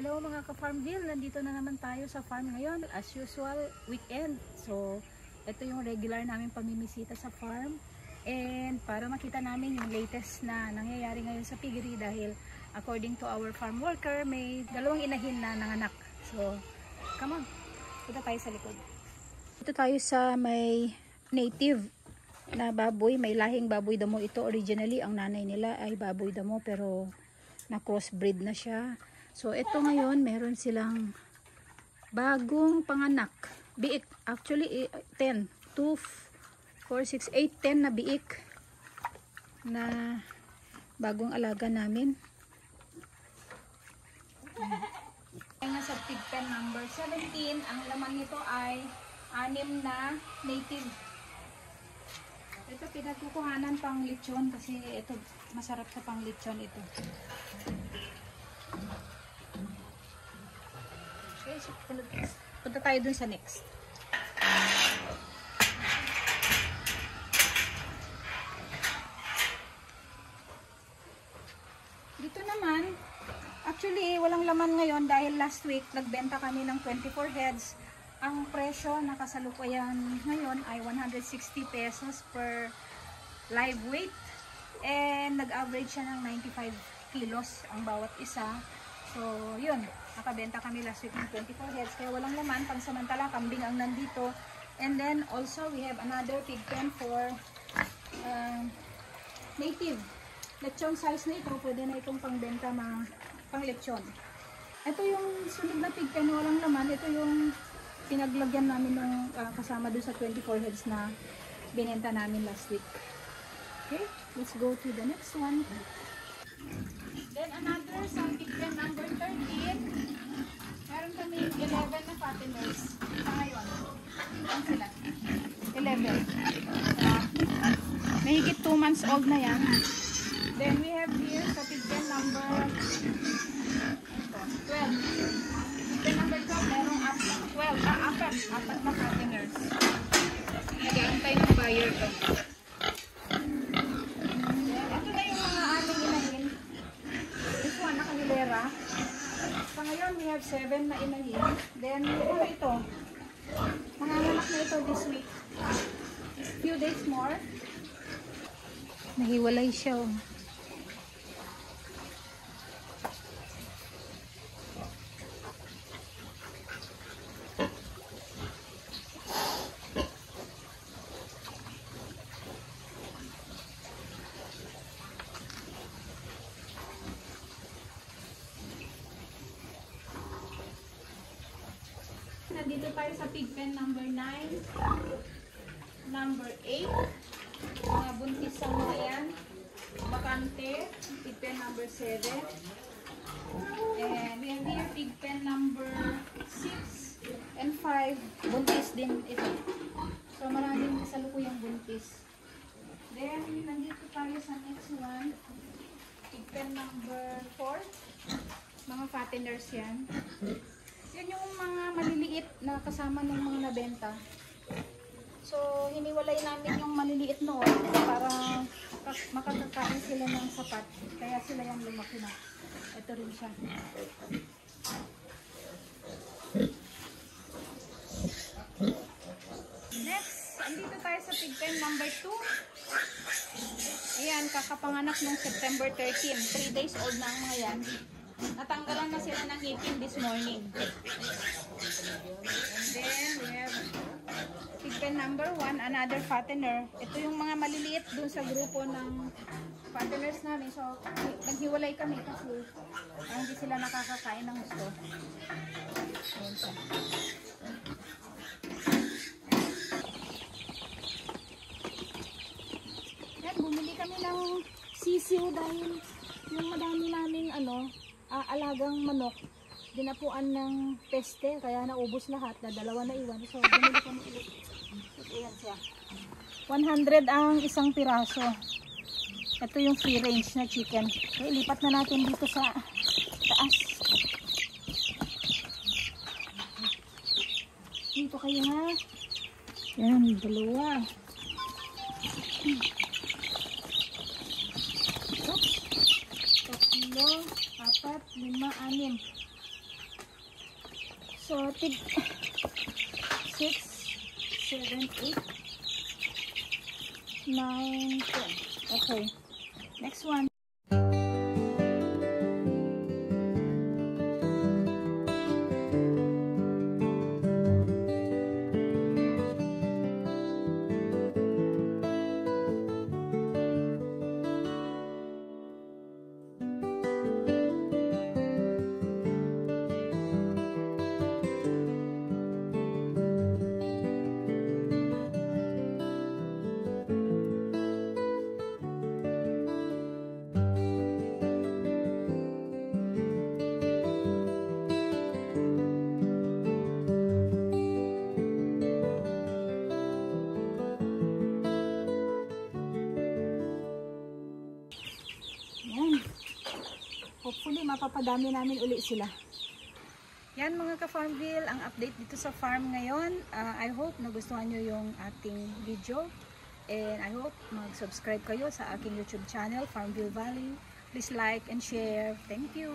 Hello mga ka-Farmville, nandito na naman tayo sa farm ngayon. As usual, weekend. So, ito yung regular namin pamimisita sa farm. And para makita namin yung latest na nangyayari ngayon sa piggery dahil according to our farm worker, may dalawang inahin na nanganak. So, come on. Punta tayo sa likod. Dito tayo sa may native na baboy. May lahing baboy damo ito. Originally, ang nanay nila ay baboy damo pero na crossbreed na siya. So, ito ngayon, meron silang bagong panganak. Biik. Actually, 10. 2, 4, 6, 8, 10 na biik na bagong alaga namin. Ngayon sa pig pen number 17, ang laman nito ay 6 na native. Ito, pinagkukuhanan pang lechon kasi ito, masarap sa pang lechon ito. Okay, so punta tayo dun sa next. Dito naman, actually walang laman ngayon dahil last week nagbenta kami ng 24 heads. Ang presyo na kasalukuyan ngayon ay 160 pesos per live weight. And nag-average siya ng 95 kilos ang bawat isa. So, yun. Nakabenta kami last week ng 24 heads. Kaya walang laman. Pansamantala, kambing ang nandito. And then, also, we have another pig pen for native. Lechon size na ito. Pwede na itong pangbenta pang lechon. Ito yung sunod na pig pen na walang laman. Ito yung pinaglagyan namin ng kasama doon sa 24 heads na binenta namin last week. Okay, let's go to the next one. Then another sa pig pen number 13. Meron kami 11 na fatteners. Sa ngayon. Ilan sila? 11. Mahigit 2 months old na yan. Then we have here sa pig pen number 12. Pig pen number 12, merong 4 na fatteners. Nag-aantay ng buyer to. So ngayon, we have 7 na inahin. Then, ito. Mga anak na ito this week. Few days more. Nahiwalay siya. Oh. Nandito tayo sa pig pen number 9, number 8, mga buntis sa mga yan, bakante, pig pen number 7, and we have here pig pen number 6 and 5, buntis din ito. So maraming kasalukuyang buntis. Then, nandito tayo sa next one, pig pen number 4, mga fatteners yan. Yan yung mga maliliit na kasama ng mga nabenta. So, hiniwalay namin yung maliliit noon para makakakain sila ng sapat. Kaya sila yung lumaki na. Ito rin siya. Next, andito tayo sa pig pen number 2. Ayan, kakapanganak nung September 13. 3 days old na ang mga yan. Natanggalan na sila ng ngipin this morning. And then, we have pig pen number 1, another fattener. Ito yung mga maliliit dun sa grupo ng fatteners namin. So, naghiwalay kami kasi hindi sila nakakakain ng gusto. Ayan siya. Yan, bumili kami ng sisiw dahil yung madami naming alagang manok, dinapuan ng peste, kaya naubos lahat, na 2 na iwan. So, bumili kami ulit. Ayan siya. 100 ang isang piraso. Ito yung free range na chicken. Okay, lipat na natin dito sa taas. Dito kayo ha. Yan, 2. Oops. 3, 4, 5, 6. So, 6, 7, 8, 9, 10. Okay. Next one. Yan. Hopefully, mapapadami namin uli sila. Yan mga ka-Farmville, ang update dito sa farm ngayon. I hope nagustuhan nyo yung ating video. And I hope mag-subscribe kayo sa aking YouTube channel, Farmville Valley. Please like and share. Thank you!